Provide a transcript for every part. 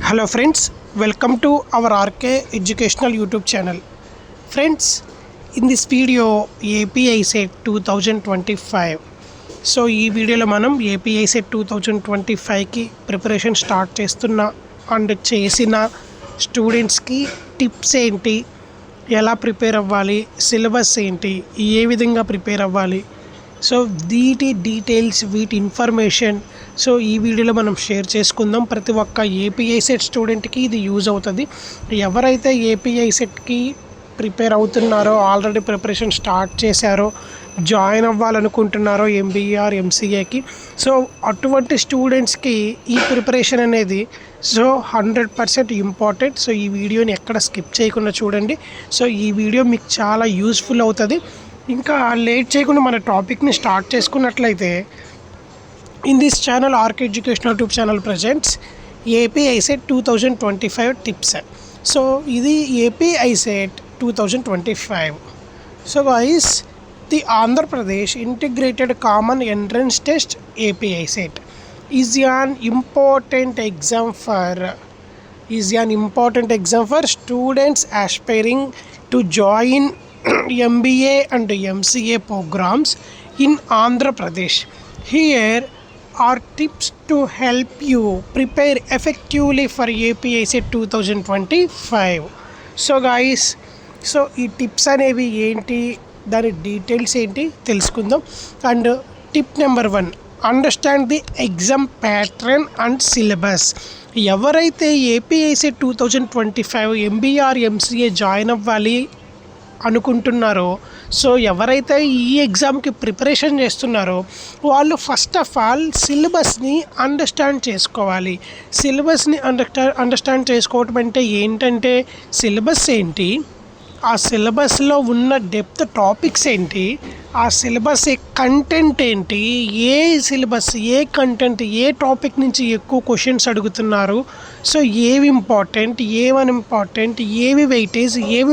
Hello friends, welcome to our RK Educational YouTube channel. Friends, in this video API set 2025. So ఈ వీడియోలో మనం API set 2025కి preparation start చేస్తున్న and చేసిన స్టూడెంట్స్కి tips ఏంటి, ఎలా ప్రిపేర్ అవ్వాలి, సిలబస్ ఏంటి, ఏ విధంగా ప్రిపేర్ అవ్వాలి, సో వీటి డీటెయిల్స్, వీటి ఇన్ఫర్మేషన్ సో ఈ వీడియోలో మనం షేర్ చేసుకుందాం. ప్రతి ఒక్క ఏపీఐ సెట్ స్టూడెంట్కి ఇది యూజ్ అవుతుంది. ఎవరైతే ఏపీఐ సెట్కి ప్రిపేర్ అవుతున్నారో, ఆల్రెడీ ప్రిపరేషన్ స్టార్ట్ చేశారో, జాయిన్ అవ్వాలనుకుంటున్నారో ఎంబీఆర్ ఎంసీఏకి, సో అటువంటి స్టూడెంట్స్కి ఈ ప్రిపరేషన్ అనేది సో 100% ఇంపార్టెంట్. సో ఈ వీడియోని ఎక్కడ స్కిప్ చేయకుండా చూడండి. సో ఈ వీడియో మీకు చాలా యూస్ఫుల్ అవుతుంది. ఇంకా లేట్ చేయకుండా మన టాపిక్ని స్టార్ట్ చేసుకున్నట్లయితే, in this channel RK Educational YouTube channel presents API set 2025 tips. So ఇది API set 2025. So guys, the Andhra Pradesh Integrated Common Entrance Test API set is an important exam for students aspiring to join MBA and MCA programs in Andhra Pradesh. Here are tips to help you prepare effectively for API set 2025. So guys, so ఈ tips అనేవి ఏంటి, దాని details ఏంటి తెలుసుకుందాం. And tip number 1, understand the exam pattern and syllabus. ఎవరైతే API set 2025 MBA MCA join అవ్వాలి అనుకుంటున్నారో, so ఎవరైతే ఈ ఎగ్జామ్కి ప్రిపరేషన్ చేస్తున్నారో వాళ్ళు ఫస్ట్ ఆఫ్ ఆల్ సిలబస్ని అండర్స్టాండ్ చేసుకోవాలి. సిలబస్ని అండర్స్టాండ్ చేసుకోవటం అంటే ఏంటంటే, సిలబస్ ఏంటి, ఆ సిలబస్లో ఉన్న డెప్త్ టాపిక్స్ ఏంటి, ఆ సిలబస్ కంటెంట్ ఏంటి, ఏ సిలబస్, ఏ కంటెంట్, ఏ టాపిక్ నుంచి ఎక్కువ క్వశ్చన్స్ అడుగుతున్నారు, సో ఏవి ఇంపార్టెంట్, ఏవి ఇంపార్టెంట్, ఏవి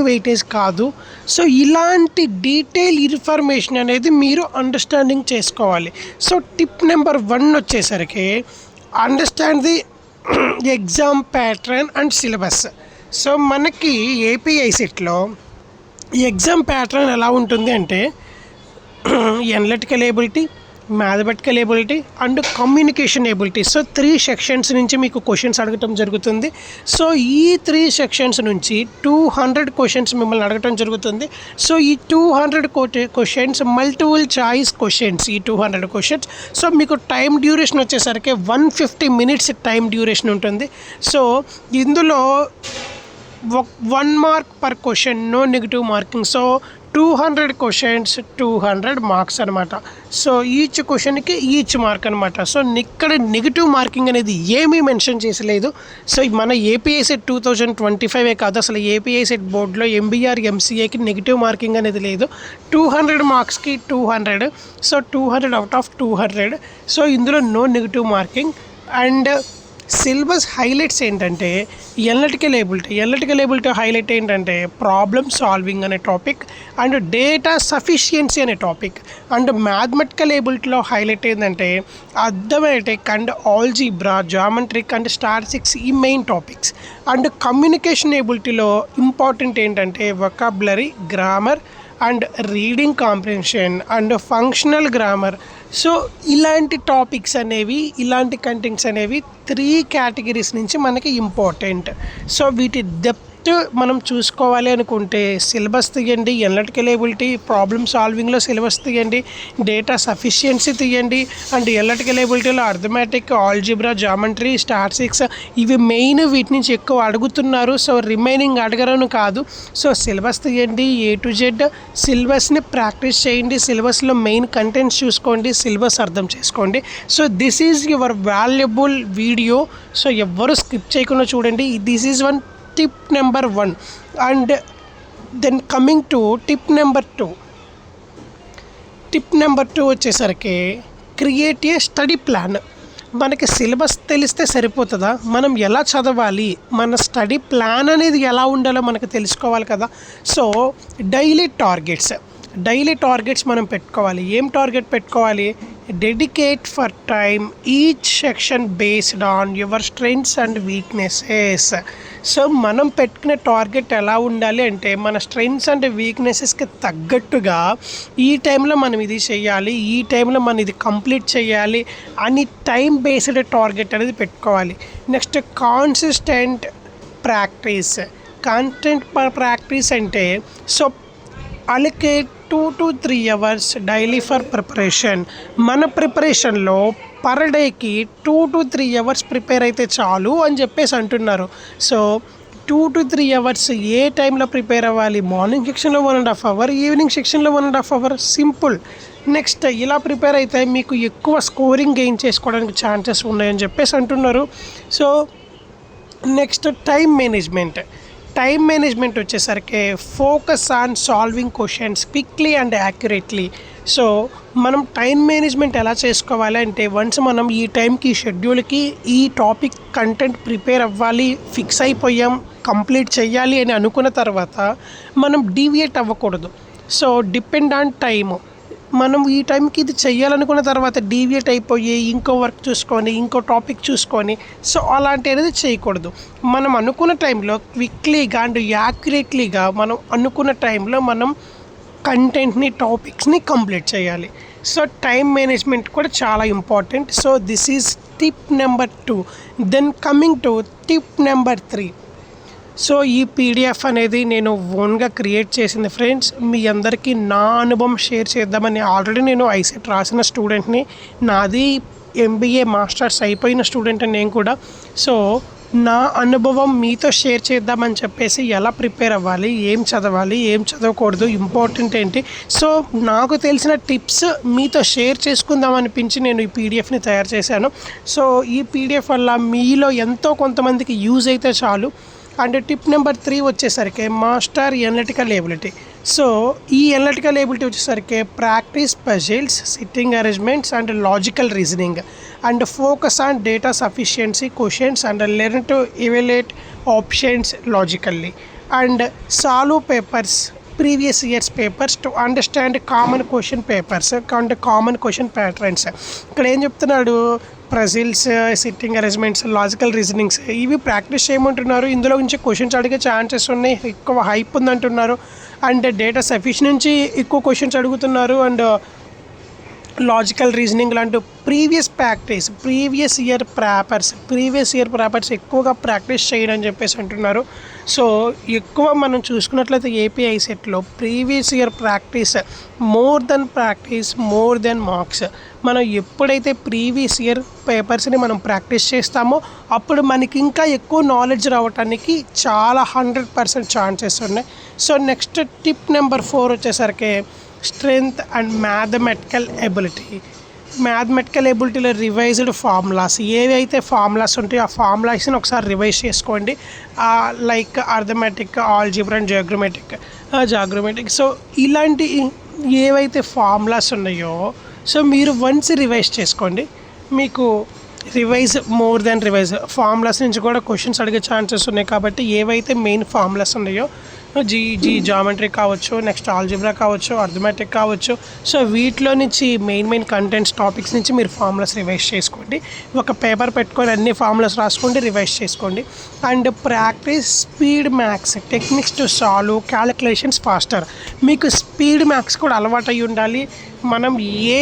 వెయిటేజ్ కాదు. సో ఇలాంటి డీటెయిల్ ఇన్ఫర్మేషన్ అనేది మీరు అండర్స్టాండింగ్ చేసుకోవాలి. సో టిప్ నెంబర్ 1 వచ్చేసరికి understand the exam pattern and syllabus. So మనకి ఏపీఐ సెట్లో ఎగ్జామ్ ప్యాటర్న్ ఎలా ఉంటుంది అంటే, analytical ability, mathematical ability and communication ability. So 3 sections నుంచి మీకు క్వశ్చన్స్ అడగటం జరుగుతుంది. సో ఈ 3 సెక్షన్స్ నుంచి 200 క్వశ్చన్స్ మిమ్మల్ని అడగటం జరుగుతుంది. సో ఈ 200 క్వశ్చన్స్ మల్టిపుల్ చాయిస్ క్వశ్చన్స్. ఈ 200 క్వశ్చన్స్, సో మీకు టైం డ్యూరేషన్ వచ్చేసరికి 150 మినిట్స్ టైం డ్యూరేషన్ ఉంటుంది. సో ఇందులో 1 mark per question, no negative marking. So 200 questions 200 marks అనమాట. సో ఈచ్ క్వశ్చన్కి ఈచ్ మార్క్ అనమాట. సో ఇక్కడ నెగిటివ్ మార్కింగ్ అనేది ఏమీ మెన్షన్ చేసలేదు. సో మన ఏపీఐ సెట్ 2025 కాదు, అసలు ఏపీఐ సెట్ బోర్డులో ఎంబీఆర్ ఎంసీఏకి నెగిటివ్ మార్కింగ్ అనేది లేదు. 200 మార్క్స్కి 200. So 200 out of 200. సో ఇందులో no negative marking. And syllabus highlights ఏంటంటే, అనలిటికల్ ఎబిలిటీ హైలైట్ ఏంటంటే ప్రాబ్లమ్ సాల్వింగ్ అనే టాపిక్ అండ్ డేటా సఫిషియన్సీ అనే టాపిక్. అండ్ మ్యాథమెటికల్ ఎబిలిటీలో హైలైట్ ఏంటంటే arithmetic and algebra, geometric and statistics, ఈ మెయిన్ టాపిక్స్. అండ్ కమ్యూనికేషన్ ఎబిలిటీలో important ఏంటంటే vocabulary, grammar and reading comprehension and functional grammar. So ఇలాంటి topics అనేవి, ఇలాంటి కంటెంట్స్ అనేవి 3 కేటగిరీస్ నుంచి మనకి ఇంపార్టెంట్. సో వీటి డెప్త్ మనం చూసుకోవాలి అనుకుంటే సిలబస్ తీయండి, అనలిటికల్ ఎబిలిటీ, ప్రాబ్లమ్ సాల్వింగ్లో సిలబస్ తీయండి, డేటా సఫిషియన్సీ తీయండి, అండ్ అనలిటికల్ ఎబిలిటీలో అర్థమెటిక్, ఆల్జిబ్రా, జామెట్రీ, స్టాటిస్టిక్స్, ఇవి మెయిన్. వీటి నుంచి ఎక్కువ అడుగుతున్నారు. సో రిమైనింగ్ అడగరని కాదు. సో సిలబస్ తీయండి, A to Z సిలబస్ని ప్రాక్టీస్ చేయండి, సిలబస్లో మెయిన్ కంటెంట్స్ చూసుకోండి, సిలబస్ అర్థం చేసుకోండి. So this is your valuable video. So ఎవ్వరూ స్కిప్ చేయకుండా చూడండి. This is one tip number 1. And then coming to tip number 2. Tip number 2 వచ్చేసరికి క్రియేట్ ఏ స్టడీ ప్లాన్. మనకి సిలబస్ తెలిస్తే సరిపోతుందా, మనం ఎలా చదవాలి, మన స్టడీ ప్లాన్ అనేది ఎలా ఉండాలో మనకు తెలుసుకోవాలి కదా. So daily targets. Daily targets మనం పెట్టుకోవాలి. ఏం టార్గెట్ పెట్టుకోవాలి? Dedicate for time each section based on your strengths and weaknesses. So మనం పెట్టుకునే టార్గెట్ ఎలా ఉండాలి అంటే మన స్ట్రెంగ్త్స్ అండ్ వీక్నెసెస్కి తగ్గట్టుగా ఈ టైంలో మనం ఇది చేయాలి, ఈ టైంలో మనం ఇది కంప్లీట్ చేయాలి అని టైం బేస్డ్ టార్గెట్ అనేది పెట్టుకోవాలి. Next consistent practice. ప్రాక్టీస్ అంటే so allocate 2 to 3 hours daily for preparation. మన ప్రిపరేషన్లో పర్ డేకి 2 to 3 hours ప్రిపేర్ అయితే చాలు అని చెప్పేసి అంటున్నారు. సో 2 to 3 hours ఏ టైంలో ప్రిపేర్ అవ్వాలి? మార్నింగ్ సెక్షన్లో 1.5 hours, ఈవినింగ్ సెక్షన్లో 1.5 hours. సింపుల్. నెక్స్ట్ ఇలా ప్రిపేర్ అయితే మీకు ఎక్కువ స్కోరింగ్ గెయిన్ చేసుకోవడానికి ఛాన్సెస్ ఉన్నాయని చెప్పేసి అంటున్నారు. సో నెక్స్ట్ టైం మేనేజ్మెంట్ వచ్చేసరికి focus on solving questions quickly and accurately. So మనం టైం మేనేజ్మెంట్ ఎలా చేసుకోవాలి అంటే వన్స్ మనం ఈ టైంకి షెడ్యూల్కి ఈ టాపిక్ కంటెంట్ ప్రిపేర్ అవ్వాలి, ఫిక్స్ అయిపోయాం, కంప్లీట్ చేయాలి అని అనుకున్న తర్వాత మనం డీవియేట్ అవ్వకూడదు. So depend on time. మనం ఈ టైంకి ఇది చెయ్యాలనుకున్న తర్వాత డీవియేట్ అయిపోయి ఇంకో వర్క్ చూసుకొని ఇంకో టాపిక్ చూసుకొని సో అలాంటి అనేది చేయకూడదు. మనం అనుకున్న టైంలో క్విక్లీగా అండ్ యాక్యురేట్లీగా మనం అనుకున్న టైంలో మనం కంటెంట్ని టాపిక్స్ని కంప్లీట్ చేయాలి. సో టైం మేనేజ్మెంట్ కూడా చాలా important. So this is tip number 2. Then coming to tip number 3. So ఈ పీడిఎఫ్ అనేది నేను ఓన్గా క్రియేట్ చేసింది ఫ్రెండ్స్. మీ అందరికీ నా అనుభవం షేర్ చేద్దామని. ఆల్రెడీ నేను ఐసెట్ రాసిన స్టూడెంట్ని, నాది ఎంబీఏ మాస్టర్స్ అయిపోయిన స్టూడెంట్ నేను కూడా. సో నా అనుభవం మీతో షేర్ చేద్దామని చెప్పేసి ఎలా ప్రిపేర్ అవ్వాలి, ఏం చదవాలి, ఏం చదవకూడదు, ఇంపార్టెంట్ ఏంటి, సో నాకు తెలిసిన టిప్స్ మీతో షేర్ చేసుకుందాం అనిపించి నేను ఈ పీడిఎఫ్ని తయారు చేశాను. సో ఈ పీడిఎఫ్ వల్ల మీలో ఎంతో కొంతమందికి యూజ్ అయితే చాలు. అండ్ టిప్ నెంబర్ 3 వచ్చేసరికి మాస్టర్ ఎనలిటికల్ ఎబిలిటీ. సో ఈ ఎనలిటికల్ ఎబిలిటీ వచ్చేసరికి practice puzzles, sitting arrangements and logical reasoning and focus on data sufficiency questions and learn to evaluate options logically and solve papers previous years papers to understand common question papers and common question patterns. ఇక్కడ ఏం చెప్తున్నాడు? Puzzles, sitting arrangements, logical reasonings ఇవి practice చేయమంటున్నారు. ఇందులో నుంచి questions అడిగే chances ఉన్నాయి, ఎక్కువ హైప్ ఉందంటున్నారు. అండ్ డేటా సఫిషియెంట్ నుంచి ఎక్కువ క్వశ్చన్స్ అడుగుతున్నారు. అండ్ లాజికల్ రీజనింగ్ లాంటి ప్రీవియస్ ఇయర్ పేపర్స్ ఎక్కువగా ప్రాక్టీస్ చేయడం అని చెప్పేసి అంటున్నారు. సో ఎక్కువ మనం చూసుకున్నట్లయితే ఏపీ ఐసెట్లో previous year practice more than marks. మనం ఎప్పుడైతే ప్రీవియస్ ఇయర్ పేపర్స్ని మనం ప్రాక్టీస్ చేస్తామో అప్పుడు మనకి ఇంకా ఎక్కువ నాలెడ్జ్ రావడానికి చాలా 100% ఛాన్సెస్ ఉన్నాయి. సో నెక్స్ట్ టిప్ నెంబర్ 4 వచ్చేసరికి స్ట్రెంగ్త్ అండ్ మ్యాథమెటికల్ ఎబిలిటీలో రివైజ్డ్ ఫార్ములాస్. ఏవైతే ఫార్ములాస్ ఉంటాయో ఆ ఫార్ములాస్ని ఒకసారి రివైజ్ చేసుకోండి. Like arithmetic, algebra and geometric. So ఇలాంటి ఏవైతే ఫార్ములాస్ ఉన్నాయో సో మీరు వన్స్ రివైజ్ చేసుకోండి. మీకు మోర్ దెన్ రివైజ్ ఫార్ములాస్ నుంచి కూడా క్వశ్చన్స్ అడిగే ఛాన్సెస్ ఉన్నాయి. కాబట్టి ఏవైతే మెయిన్ ఫార్ములాస్ ఉన్నాయో జామెట్రీ కావచ్చు, నెక్స్ట్ ఆల్జీబ్రా కావచ్చు, అర్థమెటిక్ కావచ్చు, సో వీటిలో నుంచి మెయిన్ కంటెంట్స్ టాపిక్స్ నుంచి మీరు ఫార్ములాస్ రివైజ్ చేసుకోండి. ఒక పేపర్ పెట్టుకొని అన్ని ఫార్ములాస్ రాసుకోండి, రివైజ్ చేసుకోండి. And practice speed maths techniques to solve calculations faster. మీకు స్పీడ్ మ్యాథ్స్ కూడా అలవాటు అయి ఉండాలి. మనం ఏ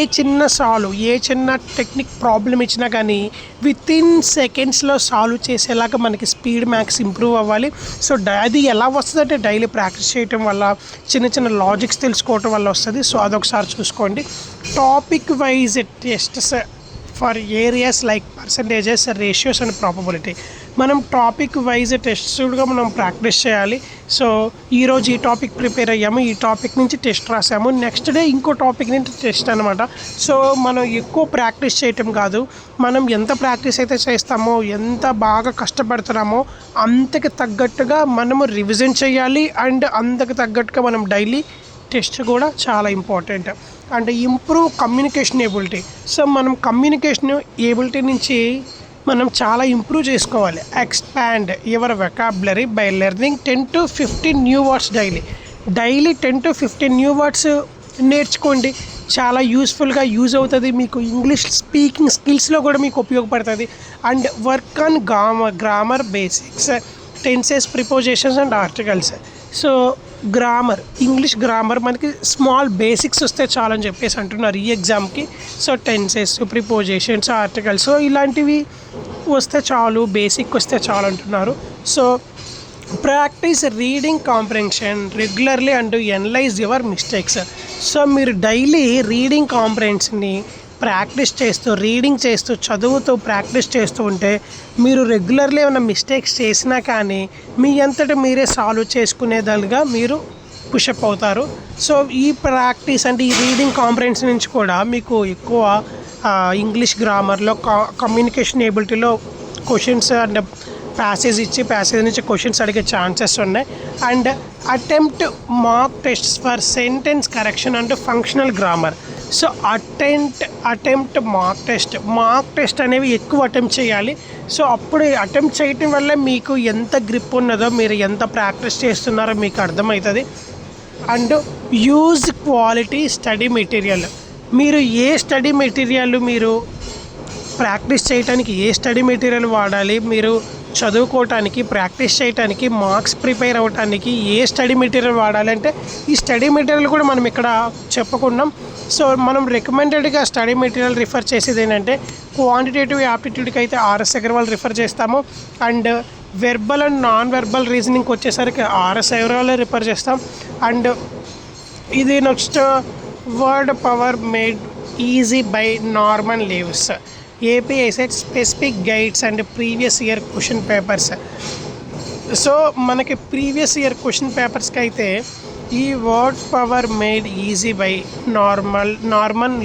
చిన్న టెక్నిక్ ప్రాబ్లం ఇచ్చినా కానీ వితిన్ సెకండ్స్లో సాల్వ్ చేసేలాగా మనకి స్పీడ్ మ్యాథ్స్ ఇంప్రూవ్ అవ్వాలి. సో అది ఎలా వస్తుందంటే డైలీ ప్రాక్టీస్ చేయటం వల్ల, చిన్న లాజిక్స్ తెలుసుకోవటం వల్ల వస్తుంది. సో అదొకసారి చూసుకోండి. Topic wise tests for areas like percentages, ratios and probability. మనం టాపిక్ వైజ్ టెస్ట్గా మనం ప్రాక్టీస్ చేయాలి. సో ఈరోజు ఈ టాపిక్ ప్రిపేర్ అయ్యాము, ఈ టాపిక్ నుంచి టెస్ట్ రాసాము, నెక్స్ట్ డే ఇంకో టాపిక్ నుంచి టెస్ట్ అనమాట. సో మనం ఎక్కువ ప్రాక్టీస్ చేయటం కాదు, మనం ఎంత ప్రాక్టీస్ అయితే చేస్తామో, ఎంత బాగా కష్టపడుతున్నామో అంతకు తగ్గట్టుగా మనము రివిజన్ చేయాలి. అండ్ అంతకు తగ్గట్టుగా మనం డైలీ టెస్ట్ కూడా చాలా important. And improve communication ability. So మనం కమ్యూనికేషన్ ఎబిలిటీ నుంచి మనం చాలా ఇంప్రూవ్ చేసుకోవాలి. Expand your vocabulary by learning 10 to 15 new words daily 10 to 15 new words నేర్చుకోండి, చాలా యూస్ఫుల్గా యూజ్ అవుతుంది, మీకు ఇంగ్లీష్ స్పీకింగ్ స్కిల్స్లో కూడా మీకు ఉపయోగపడుతుంది. And work on grammar basics, tenses, prepositions and articles. So grammar, English grammar మనకి స్మాల్ బేసిక్స్ వస్తే చాలని చెప్పేసి అంటున్నారు ఈ ఎగ్జామ్కి. So tenses, prepositions, articles, so ఇలాంటివి వస్తే చాలు, బేసిక్ వస్తే చాలు అంటున్నారు. So practice reading comprehension regularly and analyse your mistakes. So మీరు డైలీ రీడింగ్ కాంప్రహెన్షన్ని ప్రాక్టీస్ చేస్తూ, రీడింగ్ చేస్తూ, చదువుతూ ప్రాక్టీస్ చేస్తూ ఉంటే మీరు రెగ్యులర్లీ ఏమైనా మిస్టేక్స్ చేసినా కానీ మీ అంతటా మీరే సాల్వ్ చేసుకునేదానిగా మీరు పుషప్ అవుతారు. సో ఈ ప్రాక్టీస్ అంటే ఈ రీడింగ్ కాంప్రహెన్షన్ నుంచి కూడా మీకు ఎక్కువ ఇంగ్లీష్ గ్రామర్లో కమ్యూనికేషన్ ఎబిలిటీలో క్వశ్చన్స్ అండ్ ప్యాసేజ్ ఇచ్చి ప్యాసేజ్ నుంచి క్వశ్చన్స్ అడిగే ఛాన్సెస్ ఉన్నాయి. And attempt mock tests for sentence correction and functional grammar. So attempt mock test అనేవి ఎక్కువ అటెంప్ట్ చేయాలి. సో అప్పుడు అటెంప్ట్ చేయటం వల్ల మీకు ఎంత గ్రిప్ ఉన్నదో, మీరు ఎంత ప్రాక్టీస్ చేస్తున్నారో మీకు అర్థమవుతుంది. And use quality study material. మీరు ఏ స్టడీ మెటీరియల్ మీరు ప్రాక్టీస్ చేయడానికి ఏ స్టడీ మెటీరియల్ వాడాలి, మీరు చదువుకోవటానికి, ప్రాక్టీస్ చేయడానికి, మార్క్స్ ప్రిపేర్ అవ్వటానికి ఏ స్టడీ మెటీరియల్ వాడాలంటే ఈ స్టడీ మెటీరియల్ కూడా మనం ఇక్కడ చెప్పుకున్నాం. సో మనం రికమెండెడ్గా స్టడీ మెటీరియల్ రిఫర్ చేసేది ఏంటంటే క్వాంటిటేటివ్ యాప్టిట్యూడ్కి అయితే ఆర్ఎస్ అగర్వాల్ రిఫర్ చేస్తాము. And verbal and non verbal రీజనింగ్కి వచ్చేసరికి ఆర్ఎస్ అగర్వాల్ రిఫర్ చేస్తాం. అండ్ ఇది next word power made easy by Norman Lewis, AP ICET specific guides and previous year question papers. So మనకి ప్రీవియస్ ఇయర్ క్వశ్చన్ పేపర్స్కి అయితే ఈ word power made easy by Norman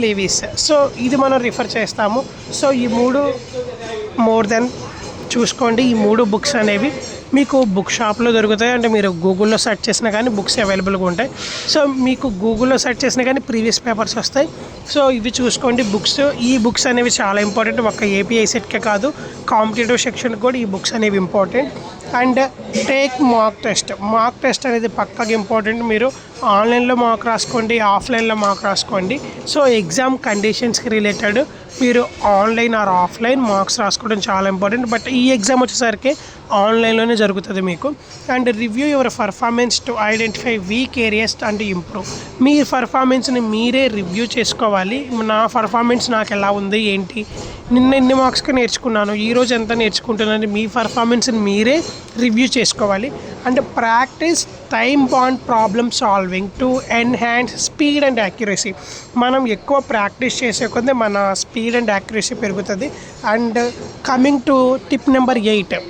Lewis. So ఇది మనం refer చేస్తాము. So ఈ మూడు మోర్ దెన్ చూసుకోండి. ఈ మూడు బుక్స్ అనేవి మీకు బుక్ షాప్లో దొరుకుతాయి. అంటే మీరు గూగుల్లో సెర్చ్ చేసినా కానీ బుక్స్ అవైలబుల్గా ఉంటాయి. సో మీకు గూగుల్లో సెర్చ్ చేసినా కానీ ప్రీవియస్ పేపర్స్ వస్తాయి. సో ఇవి చూసుకోండి బుక్స్. ఈ బుక్స్ అనేవి చాలా ఇంపార్టెంట్, ఒక్క ఏపీఐసెట్కే కాదు, కాంపిటేటివ్ సెక్షన్కి కూడా ఈ బుక్స్ అనేవి important. And take mock test అనేది పక్కాగా ఇంపార్టెంట్. మీరు ఆన్లైన్లో మార్క్ రాసుకోండి, ఆఫ్లైన్లో మార్క్ రాసుకోండి. సో ఎగ్జామ్ కండిషన్స్కి రిలేటెడ్ మీరు ఆన్లైన్ ఆర్ ఆఫ్లైన్ మార్క్స్ రాసుకోవడం చాలా ఇంపార్టెంట్. బట్ ఈ ఎగ్జామ్ వచ్చేసరికి ఆన్లైన్లోనే జరుగుతుంది మీకు. And review your performance to identify weak areas and improve. మీ పర్ఫార్మెన్స్ని మీరే రివ్యూ చేసుకోవాలి. నా పర్ఫార్మెన్స్ నాకు ఎలా ఉంది, ఏంటి, నిన్న ఎన్ని మార్క్స్కి నేర్చుకున్నాను, ఈరోజు ఎంత నేర్చుకుంటున్నాను, మీ పర్ఫార్మెన్స్ని మీరే రివ్యూ చేసుకోవాలి. And practice time bond problem solving to enhance speed and accuracy. మనం ఎక్కువ ప్రాక్టీస్ చేసే కొద్దీ మన స్పీడ్ అండ్ యాక్యురసీ పెరుగుతుంది. And coming to tip number 8,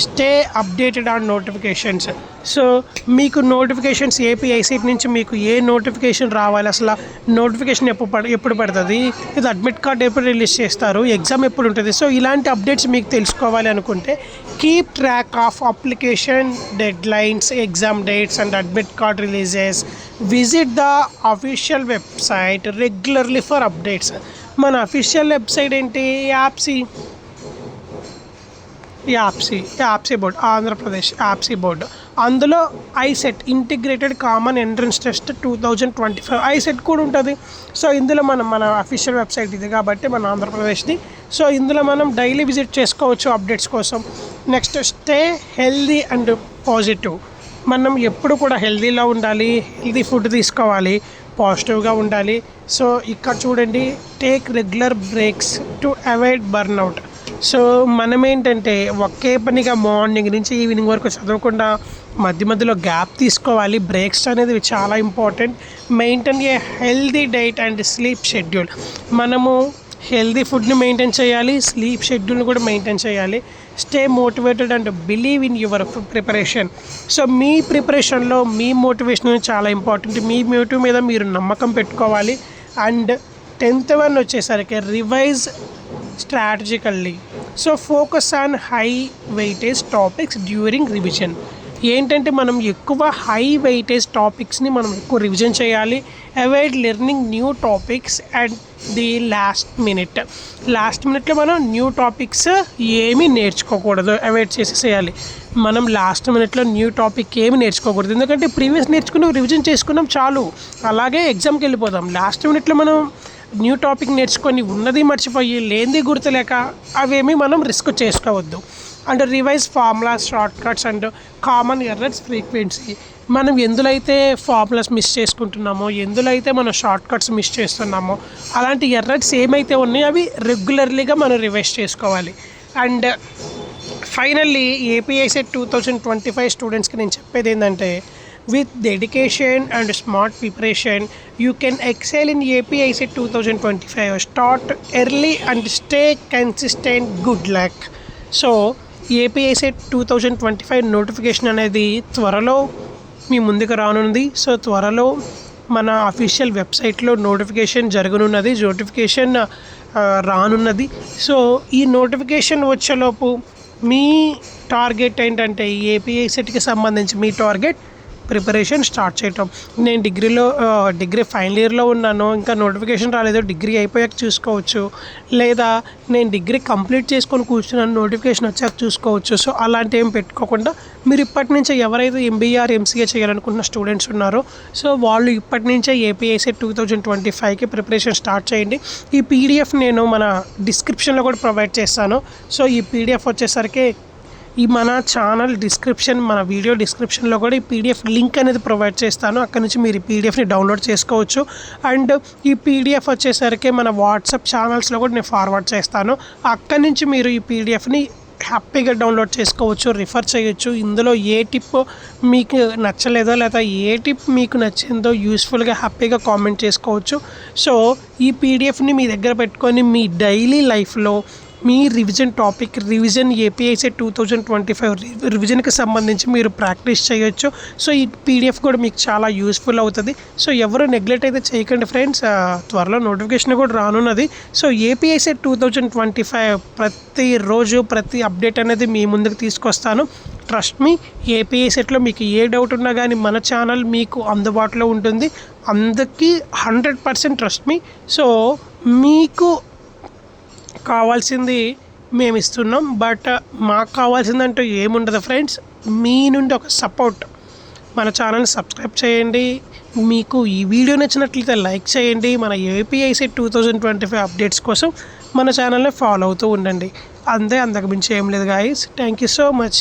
stay updated on notifications. So మీకు నోటిఫికేషన్స్ ఏపీఐసెట్ నుంచి మీకు ఏ నోటిఫికేషన్ రావాలి, అసలు నోటిఫికేషన్ ఎప్పుడు పడుతుంది, ఇది అడ్మిట్ కార్డ్ ఎప్పుడు రిలీజ్ చేస్తారు, ఎగ్జామ్ ఎప్పుడు ఉంటుంది. సో ఇలాంటి అప్డేట్స్ మీకు తెలుసుకోవాలి అనుకుంటే keep track of application deadlines, exam dates and admit card releases. Visit the official website regularly for updates. మన అఫీషియల్ వెబ్సైట్ ఏంటి? యాప్సీ బోర్డ్, ఆంధ్రప్రదేశ్ యాప్సీ బోర్డు. అందులో ICET integrated common entrance test 2025 ICET కూడా ఉంటుంది. సో ఇందులో మన అఫీషియల్ వెబ్సైట్ ఇది కాబట్టి మన ఆంధ్రప్రదేశ్ది. సో ఇందులో మనం డైలీ విజిట్ చేసుకోవచ్చు అప్డేట్స్ కోసం. Next stay healthy and positive. మనం ఎప్పుడు కూడా హెల్దీలో ఉండాలి, హెల్దీ ఫుడ్ తీసుకోవాలి, పాజిటివ్గా ఉండాలి. సో ఇక్కడ చూడండి, take regular breaks to avoid burnout. So మనం ఏంటంటే ఒకే పనిగా మార్నింగ్ నుంచి ఈవినింగ్ వరకు చదవకుండా మధ్యలో గ్యాప్ తీసుకోవాలి. బ్రేక్స్ అనేది చాలా important. Maintain a healthy diet and sleep schedule. మనము హెల్దీ ఫుడ్ని మెయింటైన్ చేయాలి, స్లీప్ షెడ్యూల్ని కూడా మెయింటైన్ చేయాలి. Stay motivated and believe in your preparation. So మీ ప్రిపరేషన్లో మీ మోటివేషన్ చాలా ఇంపార్టెంట్. మీ మోటివ్ మీద మీరు నమ్మకం పెట్టుకోవాలి. అండ్ 10th వన్ వచ్చేసరికి revise strategically. So focus on high weightage topics during revision. ఏంటంటే మనం ఎక్కువ హై వెయిటేజ్ టాపిక్స్ని మనం ఎక్కువ రివిజన్ చేయాలి. Avoid learning new topics and the last మినిట్లో మనం న్యూ టాపిక్స్ ఏమీ నేర్చుకోకూడదు, అవాయిడ్ చేసేసేయాలి. మనం లాస్ట్ మినిట్లో న్యూ టాపిక్ ఏమి నేర్చుకోకూడదు, ఎందుకంటే ప్రీవియస్ నేర్చుకున్నాం, రివిజన్ చేసుకున్నాం చాలు, అలాగే ఎగ్జామ్కి వెళ్ళిపోదాం. లాస్ట్ మినిట్లో మనం న్యూ టాపిక్ నేర్చుకొని ఉన్నది మర్చిపోయి లేనిది గుర్తులేక అవేమీ మనం రిస్క్ చేసుకోవద్దు. And revise formulas, short cuts and common errors frequency. మనం ఎందులో అయితే ఫార్ములాస్ మిస్ చేసుకుంటున్నామో, ఎందులో అయితే మనం షార్ట్ కట్స్ మిస్ చేస్తున్నామో, అలాంటి ఎర్రర్స్ ఏమైతే ఉన్నాయో అవి రెగ్యులర్లీగా మనం రివైజ్ చేసుకోవాలి. అండ్ ఫైనల్లీ ఏపీఐసెట్ 2025 స్టూడెంట్స్కి నేను చెప్పేది ఏంటంటే, with dedication and smart preparation you can excel in APICET 2025. Start early and stay consistent. Good luck. So APICET 2025 notification అనేది త్వరలో మీ ముందుకు రానుంది. సో త్వరలో మన అఫీషియల్ వెబ్సైట్లో నోటిఫికేషన్ రానున్నది. సో ఈ నోటిఫికేషన్ వచ్చేలోపు మీ టార్గెట్ ఏంటంటే, ఏపీఐసెట్కి సంబంధించి మీ టార్గెట్ ప్రిపరేషన్ స్టార్ట్ చేయటం. నేను డిగ్రీ ఫైనల్ ఇయర్లో ఉన్నాను, ఇంకా నోటిఫికేషన్ రాలేదు, డిగ్రీ అయిపోయాక చూసుకోవచ్చు, లేదా నేను డిగ్రీ కంప్లీట్ చేసుకొని కూర్చున్నాను, నోటిఫికేషన్ వచ్చాక చూసుకోవచ్చు. సో అలాంటి ఏం పెట్టుకోకుండా మీరు ఇప్పటి నుంచే ఎవరైతే ఎంబీఆర్ ఎంసీఏ చేయాలనుకున్న స్టూడెంట్స్ ఉన్నారో, సో వాళ్ళు ఇప్పటి నుంచే ఏపీఐసెట్ 2025కి ప్రిపరేషన్ స్టార్ట్ చేయండి. ఈ పీడిఎఫ్ నేను మన డిస్క్రిప్షన్లో కూడా ప్రొవైడ్ చేస్తాను. సో ఈ పీడిఎఫ్ వచ్చేసరికి మన ఛానల్ డిస్క్రిప్షన్, మన వీడియో డిస్క్రిప్షన్లో కూడా ఈ పీడిఎఫ్ లింక్ అనేది ప్రొవైడ్ చేస్తాను. అక్కడ నుంచి మీరు ఈ పీడిఎఫ్ని డౌన్లోడ్ చేసుకోవచ్చు. అండ్ ఈ పీడిఎఫ్ వచ్చేసరికి మన వాట్సాప్ ఛానల్స్లో కూడా నేను ఫార్వర్డ్ చేస్తాను. అక్కడి నుంచి మీరు ఈ పీడిఎఫ్ని హ్యాపీగా డౌన్లోడ్ చేసుకోవచ్చు, రిఫర్ చేయొచ్చు. ఇందులో ఏ టిప్ మీకు నచ్చలేదో లేదా ఏ టిప్ మీకు నచ్చిందో యూస్ఫుల్గా హ్యాపీగా కామెంట్ చేసుకోవచ్చు. సో ఈ పీడిఎఫ్ని మీ దగ్గర పెట్టుకొని మీ డైలీ లైఫ్లో మీ రివిజన్ ఏపీఐసెట్ 2025 రివిజన్కి సంబంధించి మీరు ప్రాక్టీస్ చేయొచ్చు. సో ఈ పీడిఎఫ్ కూడా మీకు చాలా యూస్ఫుల్ అవుతుంది. సో ఎవరు నెగ్లెక్ట్ అయితే చేయకండి ఫ్రెండ్స్, త్వరలో నోటిఫికేషన్ కూడా రానున్నది. సో ఏపీఐసెట్ 2025 ప్రతిరోజు ప్రతి అప్డేట్ అనేది మీ ముందుకు తీసుకొస్తాను. ట్రస్ట్ మీ, ఏపీఐసెట్లో మీకు ఏ డౌట్ ఉన్నా కానీ మన ఛానల్ మీకు అందుబాటులో ఉంటుంది. అందరికీ 100% ట్రస్ట్ మీ. సో మీకు కావాల్సింది మేము ఇస్తున్నాం, బట్ మాకు కావాల్సిందంటూ ఏముండదు ఫ్రెండ్స్. మీ నుండి ఒక సపోర్ట్, మన ఛానల్ని సబ్స్క్రైబ్ చేయండి. మీకు ఈ వీడియో నచ్చినట్లయితే లైక్ చేయండి. మన ఏపీఐసెట్ 2025 అప్డేట్స్ కోసం మన ఛానల్ని ఫాలో అవుతూ ఉండండి. అంతకు మించి ఏం లేదు guys. Thank you so much.